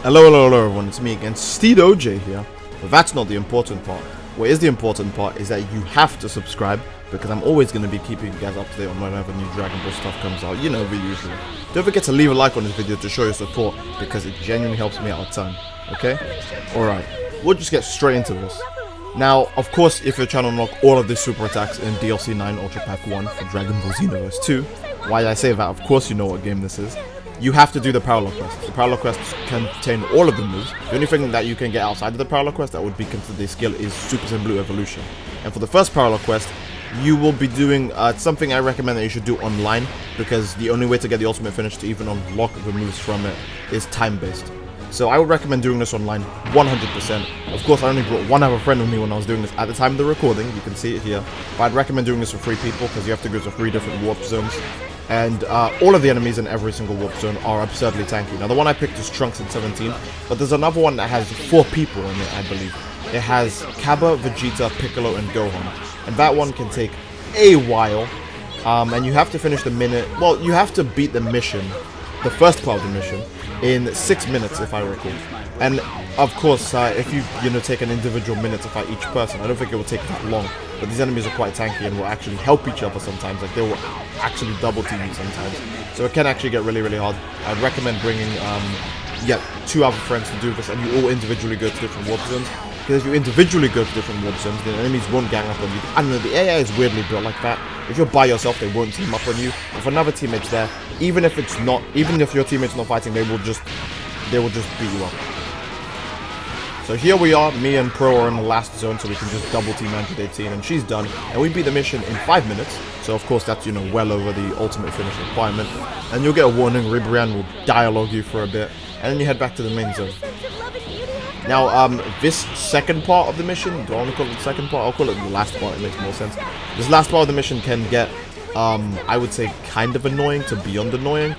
Hello everyone, it's me again, Steedoj here, but that's not the important part. What is the important part is that you have to subscribe, because I'm always going to be keeping you guys up to date on whenever new Dragon Ball stuff comes out, you know, the usual. Don't forget to leave a like on this video to show your support, because it genuinely helps me out a ton, okay? Alright, we'll just get straight into this. Now, of course, if you're trying to unlock all of the super attacks in DLC 9 Ultra Pack 1 for Dragon Ball Xenoverse 2, why I say that, of course you know what game this is. You have to do the parallel quests. The parallel quests contain all of the moves. The only thing that you can get outside of the parallel quest that would be considered a skill is Super Saiyan Blue Evolution. And for the first parallel quest, you will be doing something I recommend that you should do online, because the only way to get the ultimate finish to even unlock the moves from it is time-based. So I would recommend doing this online 100%. Of course, I only brought one other friend with me when I was doing this at the time of the recording. You can see it here. But I'd recommend doing this for 3 people, because you have to go to 3 different warp zones. And all of the enemies in every single warp zone are absurdly tanky. Now, the one I picked is Trunks in 17, but there's another one that has 4 people in it, I believe. It has Cabba, Vegeta, Piccolo, and Gohan. And that one can take a while. And you have to finish the you have to beat the mission, the first part of the mission, in 6 minutes, if I recall. And of course, if you take an individual minute to fight each person, I don't think it will take that long. But these enemies are quite tanky and will actually help each other sometimes. Like, they will actually double team you sometimes. So it can actually get really, really hard. I'd recommend bringing 2 other friends to do this, and you all individually go to different warp zones. Because if you individually go to different warp zones, the enemies won't gang up on you. I don't know, the AI is weirdly built like that. If you're by yourself, they won't team up on you. If another teammate's there, even if your teammate's not fighting, they will just beat you up. So here we are, me and Pro are in the last zone, so we can just double team 18, and she's done. And we beat the mission in 5 minutes. So of course that's, well over the ultimate finish requirement. And you'll get a warning, Ribrianne will dialogue you for a bit, and then you head back to the main zone. Now, this second part of the mission, do I want to call it the second part? I'll call it the last part, it makes more sense. This last part of the mission can get, I would say, kind of annoying to beyond annoying.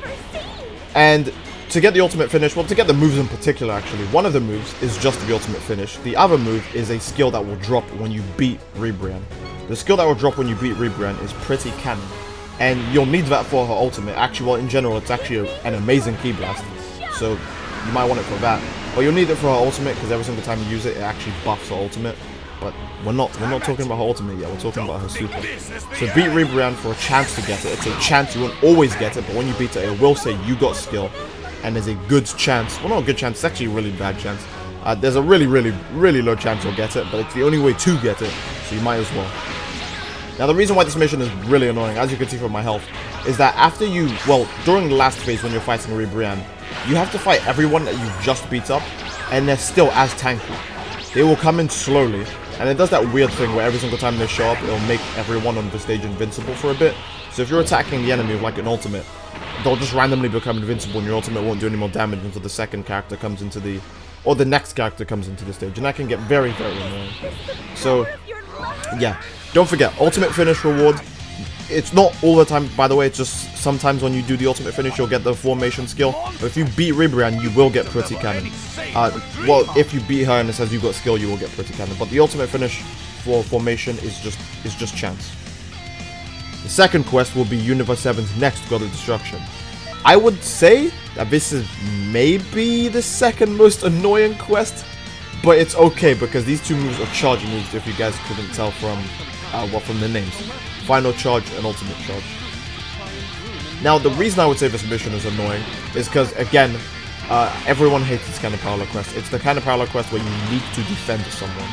And to get the ultimate finish, well, to get the moves in particular, actually, one of the moves is just the ultimate finish. The other move is a skill that will drop when you beat Ribrianne. The skill that will drop when you beat Ribrianne is pretty canon. And you'll need that for her ultimate. Actually, well, in general, it's actually an amazing ki blast. So you might want it for that. But you'll need it for her ultimate, because every single time you use it, it actually buffs her ultimate. But we're not talking about her ultimate yet, we're talking about her super. So beat Ribrianne for a chance to get it. It's a chance, you won't always get it, but when you beat it, it will say you got skill. And there's a good chance, well, not a good chance, it's actually a really bad chance. There's a really, really, really low chance you'll get it, but it's the only way to get it, so you might as well. Now, the reason why this mission is really annoying, as you can see from my health, is that after during the last phase when you're fighting Ribrianne, you have to fight everyone that you just beat up, and they're still as tanky. They will come in slowly, and it does that weird thing where every single time they show up, it'll make everyone on the stage invincible for a bit. So if you're attacking the enemy with like an ultimate, they'll just randomly become invincible, and your ultimate won't do any more damage until the second character comes into the next character comes into the stage, and that can get very, very annoying. So yeah, don't forget, ultimate finish reward. It's not all the time, by the way, it's just sometimes when you do the ultimate finish, you'll get the formation skill. But if you beat Ribrianne, you will get pretty cannon. Well, if you beat her and it says you got skill, you will get pretty cannon. But the ultimate finish for formation is just chance. The second quest will be Universe 7's next God of Destruction. I would say that this is maybe the second most annoying quest, but it's okay because these 2 moves are charge moves, if you guys couldn't tell from the names. Final Charge and Ultimate Charge. Now, the reason I would say this mission is annoying is because, again, everyone hates this kind of parallel quest. It's the kind of parallel quest where you need to defend someone,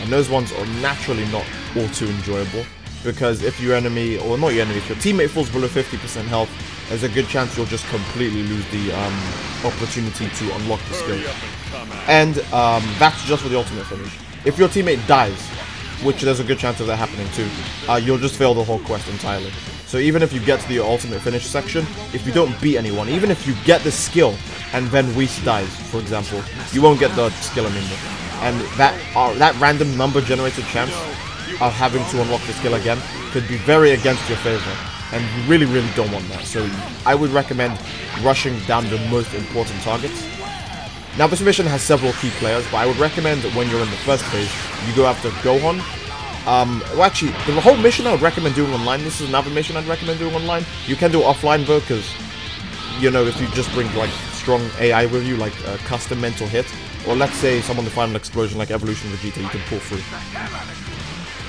and those ones are naturally not all too enjoyable. Because if your enemy, or not your enemy, if your teammate falls below 50% health, there's a good chance you'll just completely lose the opportunity to unlock the skill. And that's just for the ultimate finish. If your teammate dies, which there's a good chance of that happening too, you'll just fail the whole quest entirely. So even if you get to the ultimate finish section, if you don't beat anyone, even if you get the skill and then Whis dies, for example, you won't get the skill anymore. And that random number generated chance of having to unlock the skill again could be very against your favor, and you really, really don't want that. So I would recommend rushing down the most important targets. Now, this mission has several key players, but I would recommend that when you're in the first phase, you go after Gohan. Well, actually, the whole mission I would recommend doing online. This is another mission I'd recommend doing online. You can do it offline though, because, if you just bring like strong AI with you, like a custom mental hit, or let's say someone the final explosion like Evolution Vegeta, you can pull through.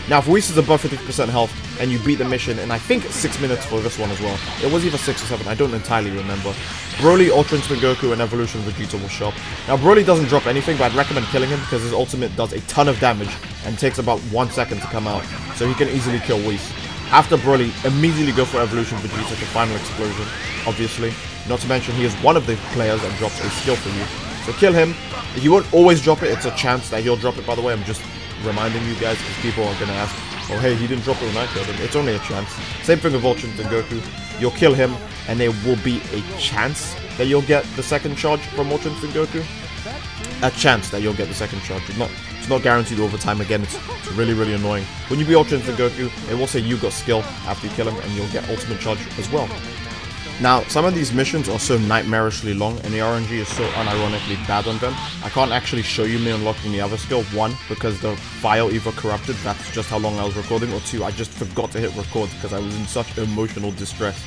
Now, if Whis is above 50% health and you beat the mission in I think 6 minutes for this one as well, it was either 6 or 7, I don't entirely remember. Broly, Ultra Instinct Goku, and Evolution Vegeta will show up. Now, Broly doesn't drop anything, but I'd recommend killing him because his ultimate does a ton of damage and takes about 1 second to come out, so he can easily kill Whis. After Broly, immediately go for Evolution Vegeta to final explosion, obviously. Not to mention, he is one of the players that drops a skill for you. So kill him. He won't always drop it, it's a chance that he'll drop it, by the way. I'm just reminding you guys because people are going to ask, oh hey, he didn't drop it when I killed him. It's only a chance. Same thing with Ultra Instinct Goku. You'll kill him, and there will be a chance that you'll get the second charge from Ultra Instinct Goku. A chance that you'll get the second charge. It's not guaranteed all the time. Again, it's really, really annoying. When you beat Ultra Instinct Goku, it will say you got skill after you kill him, and you'll get ultimate charge as well. Now, some of these missions are so nightmarishly long, and the RNG is so unironically bad on them. I can't actually show you me unlocking the other skill. 1, because the file either corrupted, that's just how long I was recording, or 2, I just forgot to hit record because I was in such emotional distress.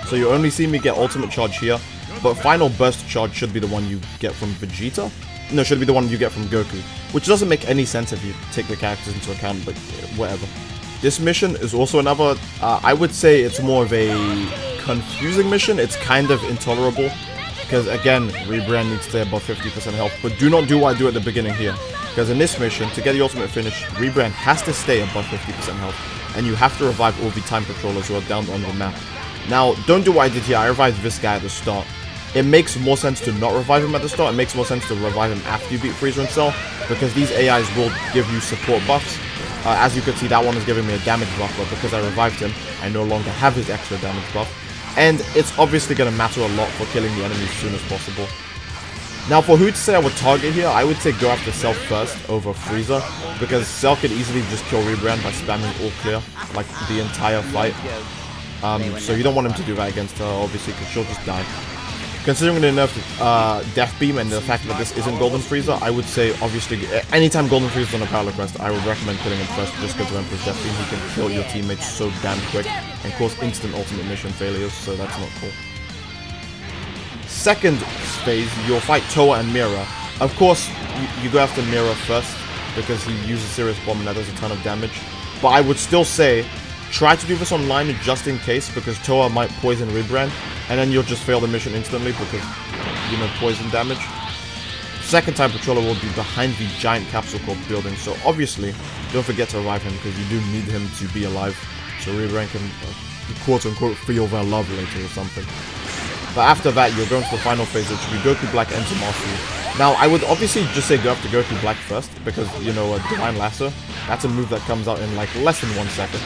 So you only see me get ultimate charge here, but final burst charge should be the one you get from Vegeta. No, should be the one you get from Goku, which doesn't make any sense if you take the characters into account, but whatever. This mission is also another, I would say it's more of a confusing mission. It's kind of intolerable, because again, Ribrianne needs to stay above 50% health, but do not do what I do at the beginning here, because in this mission, to get the ultimate finish, Ribrianne has to stay above 50% health, and you have to revive all the time patrollers who are down on the map. Now, don't do what I did here. I revived this guy at the start. It makes more sense to not revive him at the start. It makes more sense to revive him after you beat Frieza and Cell, because these AIs will give you support buffs. As you can see, that one is giving me a damage buff, but because I revived him, I no longer have his extra damage buff. And it's obviously going to matter a lot for killing the enemies as soon as possible. Now, for who to say I would target here, I would say go after Cell first over Frieza, because Cell could easily just kill Ribrianne by spamming all clear, like the entire fight. So you don't want him to do that against her, obviously, because she'll just die. Considering the nerfed Death Beam and the fact that this isn't Golden Frieza, I would say, obviously, anytime Golden Frieza is on a power request, I would recommend killing him first just because of Emperor's Death Beam. He can kill your teammates so damn quick and cause instant ultimate mission failures, so that's not cool. Second phase, you'll fight Toa and Mira. Of course, you go after Mira first because he uses Serious Bomb and that does a ton of damage. But I would still say, try to do this online just in case, because Toa might poison Ribrianne, and then you'll just fail the mission instantly because, you know, poison damage. Second time Patroller will be behind the giant Capsule Corp building, so obviously, don't forget to revive him because you do need him to be alive, so Ribrianne can, quote-unquote, feel their love later or something. But after that, you're going to the final phase, which will be Goku Black and Zamasu. Now, I would obviously just say go after Goku Black first, because, you know, a Divine Lasso, that's a move that comes out in, like, less than 1 second,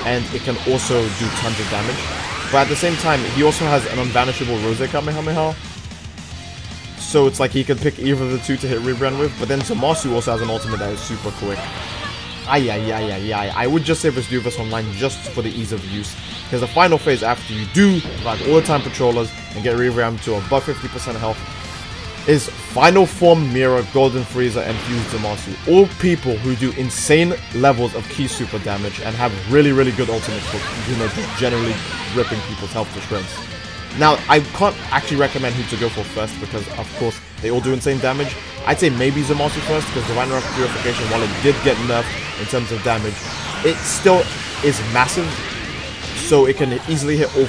and it can also do tons of damage. But at the same time, he also has an unvanishable Rose Kamehameha, so it's like he can pick either of the two to hit Ribrianne with, but then Zamasu also has an ultimate that is super quick. I would just say let's do this online just for the ease of use, because the final phase after you do like all the time patrollers and get Ribrianne to above 50% health is Final Form Mira, Golden Frieza, and Fused Zamasu. All people who do insane levels of key super damage and have really, really good ultimates for, you know, just generally ripping people's health to shreds. Now, I can't actually recommend who to go for first because, of course, they all do insane damage. I'd say maybe Zamasu first because Divine Wrath Purification, while it did get nerfed in terms of damage, it still is massive. So it can easily hit all.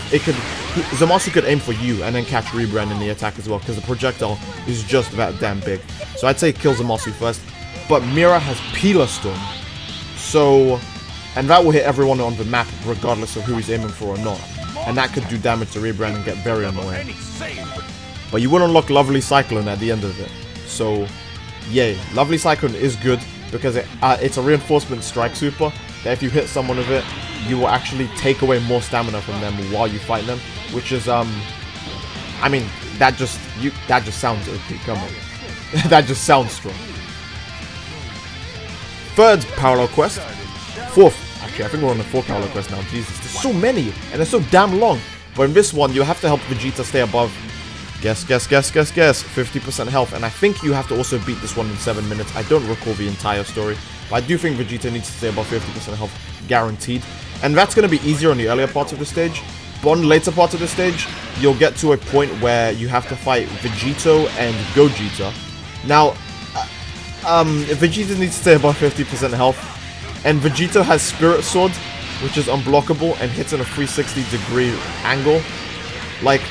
Zamasu could aim for you and then catch Ribrianne in the attack as well because the projectile is just that damn big. So I'd say kill Zamasu first. But Mira has Peeler Storm. So, and that will hit everyone on the map regardless of who he's aiming for or not. And that could do damage to Ribrianne and get very annoying. But you will unlock Lovely Cyclone at the end of it. So, yay. Lovely Cyclone is good because it's a reinforcement strike super that if you hit someone with it, you will actually take away more stamina from them while you fight them, which is, I mean, that just sounds okay, come on. That just sounds strong. Third parallel quest. Fourth, actually, I think we're on the fourth parallel quest now, Jesus. There's so many, and they're so damn long. But in this one, you have to help Vegeta stay above, guess, 50% health, and I think you have to also beat this one in 7 minutes. I don't recall the entire story, but I do think Vegeta needs to stay above 50% health, guaranteed. And that's going to be easier on the earlier parts of the stage, But on the later part of the stage, you'll get to a point where you have to fight Vegito and Gogeta. Now, Vegeta needs to stay above 50% health, and Vegito has Spirit Sword, which is unblockable and hits in a 360-degree angle. Like,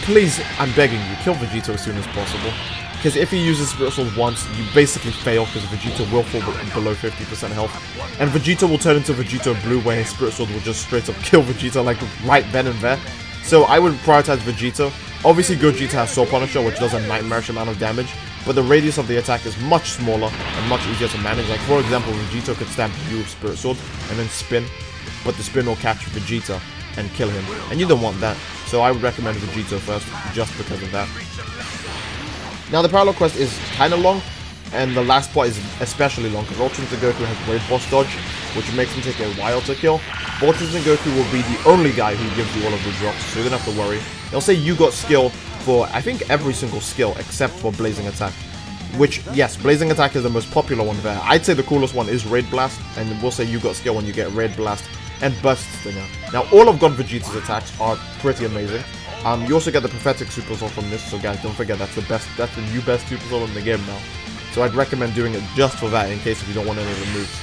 please, I'm begging you, kill Vegito as soon as possible. Because if he uses Spirit Sword once, you basically fail because Vegito will fall below 50% health. And Vegito will turn into Vegito Blue where his Spirit Sword will just straight up kill Vegeta like right then and there. So I would prioritize Vegito. Obviously Gogeta has Soul Punisher, which does a nightmarish amount of damage, but the radius of the attack is much smaller and much easier to manage. Like for example, Vegito could stamp you with Spirit Sword and then spin, but the spin will catch Vegeta and kill him. And you don't want that. So I would recommend Vegito first, just because of that. Now the parallel quest is kind of long, and the last part is especially long, because Ultra Instinct Goku has Raid Boss Dodge, which makes him take a while to kill. Ultra Instinct Goku will be the only guy who gives you all of the drops, so you don't have to worry. They'll say you got skill for, I think, every single skill, except for Blazing Attack. Which, yes, Blazing Attack is the most popular one there. I'd say the coolest one is Raid Blast, and we'll say you got skill when you get Raid Blast and Burst Stinger. Now, all of God Vegeta's attacks are pretty amazing. You also get the Prophetic Super Soul from this, so guys, don't forget that's the new best Super Soul in the game now. So I'd recommend doing it just for that, in case if you don't want any of the moves.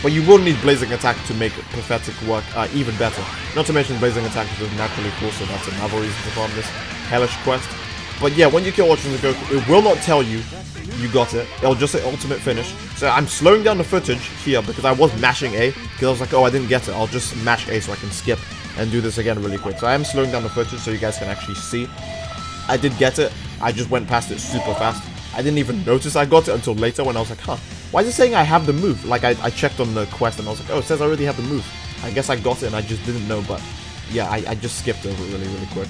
But you will need Blazing Attack to make Prophetic work even better. Not to mention Blazing Attack is just naturally cool, so that's another reason to farm this hellish quest. But yeah, when you kill Ultra Instinct Goku, it will not tell you you got it. It'll just say ultimate finish. So I'm slowing down the footage here because I was mashing A, because I was like, oh, I didn't get it. I'll just mash A so I can skip and do this again really quick. So I am slowing down the footage so you guys can actually see. I did get it. I just went past it super fast. I didn't even notice I got it until later when I was like, huh, why is it saying I have the move? Like I checked on the quest and I was like, oh, it says I already have the move. I guess I got it and I just didn't know, but yeah, I just skipped over it really quick.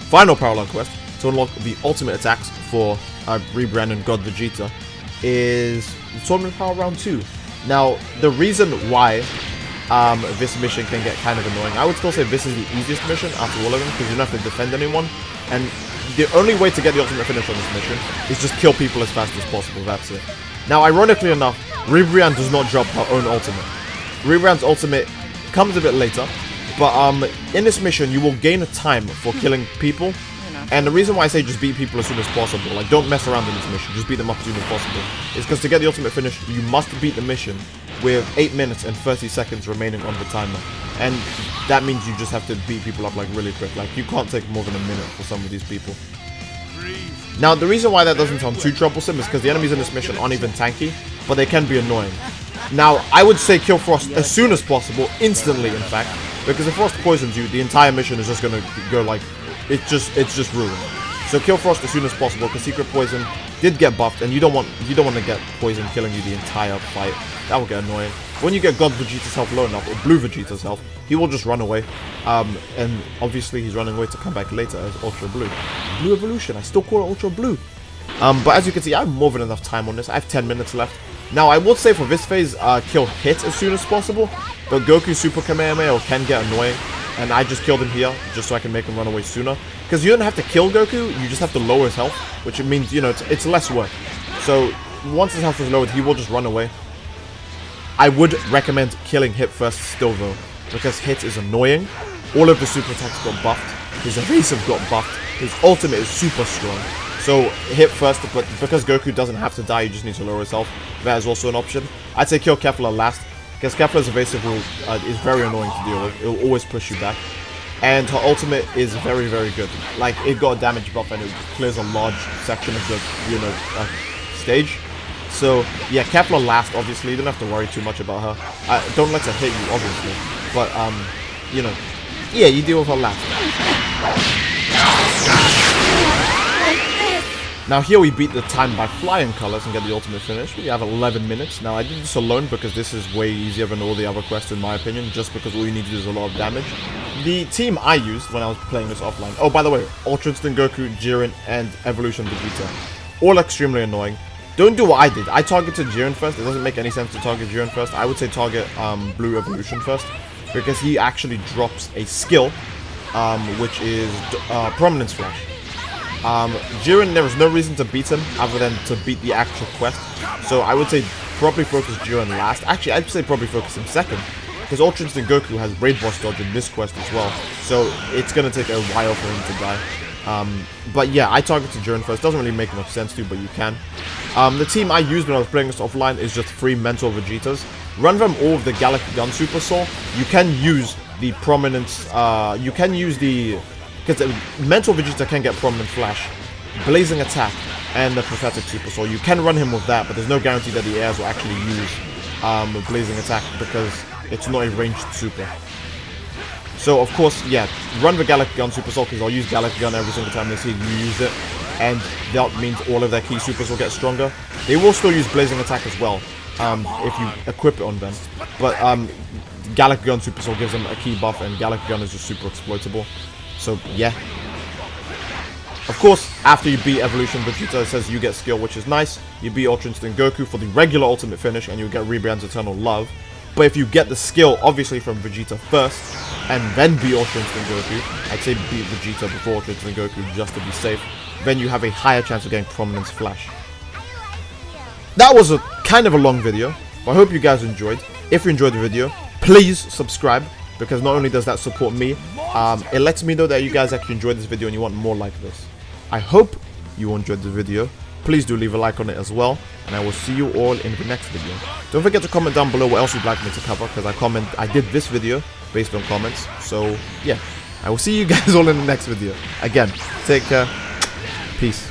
Final parallel quest to unlock the ultimate attacks for Ribrianne and God Vegeta is the Tournament Power Round 2. Now, the reason why this mission can get kind of annoying, I would still say this is the easiest mission after all of them, because you don't have to defend anyone, and the only way to get the ultimate finish on this mission is just kill people as fast as possible, that's it. Now, ironically enough, Ribrianne does not drop her own ultimate. Ribrianne's ultimate comes a bit later, but in this mission, you will gain a time for killing people. And the reason why I say just beat people as soon as possible, like don't mess around in this mission, just beat them up as soon as possible, is because to get the ultimate finish, you must beat the mission with 8 minutes and 30 seconds remaining on the timer. And that means you just have to beat people up like really quick, like you can't take more than a minute for some of these people. Now the reason why that doesn't sound too troublesome is because the enemies in this mission aren't even tanky, but they can be annoying. Now I would say kill Frost as soon as possible, instantly in fact, because if Frost poisons you, the entire mission is just gonna go like, it's just ruined. So kill Frost as soon as possible, because Secret Poison did get buffed, and you don't want to get poison killing you the entire fight. That will get annoying. When you get God Vegeta's health low enough, or Blue Vegeta's health, he will just run away. And obviously he's running away to come back later as Ultra Blue. Blue Evolution, I still call it Ultra Blue. But as you can see, I have more than enough time on this. I have 10 minutes left. Now I would say for this phase, kill Hit as soon as possible, but Goku Super Kamehameha can get annoying. And I just killed him here, just so I can make him run away sooner. Because you don't have to kill Goku, you just have to lower his health, which means, you know, it's less work. So, once his health is lowered, he will just run away. I would recommend killing Hit first still, though, because Hit is annoying. All of the super attacks got buffed. His evasive got buffed. His ultimate is super strong. So, Hit first, but because Goku doesn't have to die, you just need to lower his health. That is also an option. I'd say kill Kefla last, because Kefla's evasive is very annoying to deal with. It will always push you back. And her ultimate is very good. Like, it got a damage buff and it clears a large section of the, you know, stage. So, yeah, Kefla last, obviously. You don't have to worry too much about her. Don't let her hit you, obviously. But, you know, yeah, you deal with her last. Now here we beat the time by flying colors and get the ultimate finish. We have 11 minutes. Now I did this alone because this is way easier than all the other quests in my opinion, just because all you need to do is a lot of damage. The team I used when I was playing this offline, oh by the way, Ultra Instinct Goku, Jiren, and Evolution Vegeta. All extremely annoying. Don't do what I did. I targeted Jiren first. It doesn't make any sense to target Jiren first. I would say target Blue Evolution first, because he actually drops a skill, which is Prominence Flash. Jiren, there is no reason to beat him other than to beat the actual quest. So I would say probably focus Jiren last. Actually, I'd say probably focus him second. because Ultra Instinct Goku has Raid Boss Dodge in this quest as well, so it's gonna take a while for him to die. But yeah, I targeted Jiren first. Doesn't really make enough sense to, but you can. The team I used when I was playing this offline is just 3 Mental Vegetas. Run them all with the Galactic Gun Super Soul. You can use the Prominence, you can use the, because Mental Vegeta can get Prominent Flash, Blazing Attack, and the Pathetic Super Soul. You can run him with that, but there's no guarantee that the heirs will actually use Blazing Attack because it's not a ranged super. So of course, yeah, run the Galactic Gun Super Soul because I'll use Galactic Gun every single time they see you use it, and that means all of their key supers will get stronger. They will still use Blazing Attack as well if you equip it on them, but Galactic Gun Super Soul gives them a key buff, and Galactic Gun is just super exploitable. So yeah. Of course, after you beat Evolution Vegeta, it says you get skill, which is nice. You beat Ultra Instinct Goku for the regular ultimate finish, and you get Ribrianne's Eternal Love. But if you get the skill, obviously from Vegeta first, and then beat Ultra Instinct Goku, I'd say beat Vegeta before Ultra Instinct Goku just to be safe, then you have a higher chance of getting Prominence Flash. That was a kind of a long video, but I hope you guys enjoyed. If you enjoyed the video, please subscribe, because not only does that support me, it lets me know that you guys actually enjoyed this video and you want more like this. I hope you enjoyed the video. Please do leave a like on it as well, and I will see you all in the next video. Don't forget to comment down below what else you'd like me to cover, because I did this video based on comments. So yeah, I will see you guys all in the next video. Again, take care. Peace.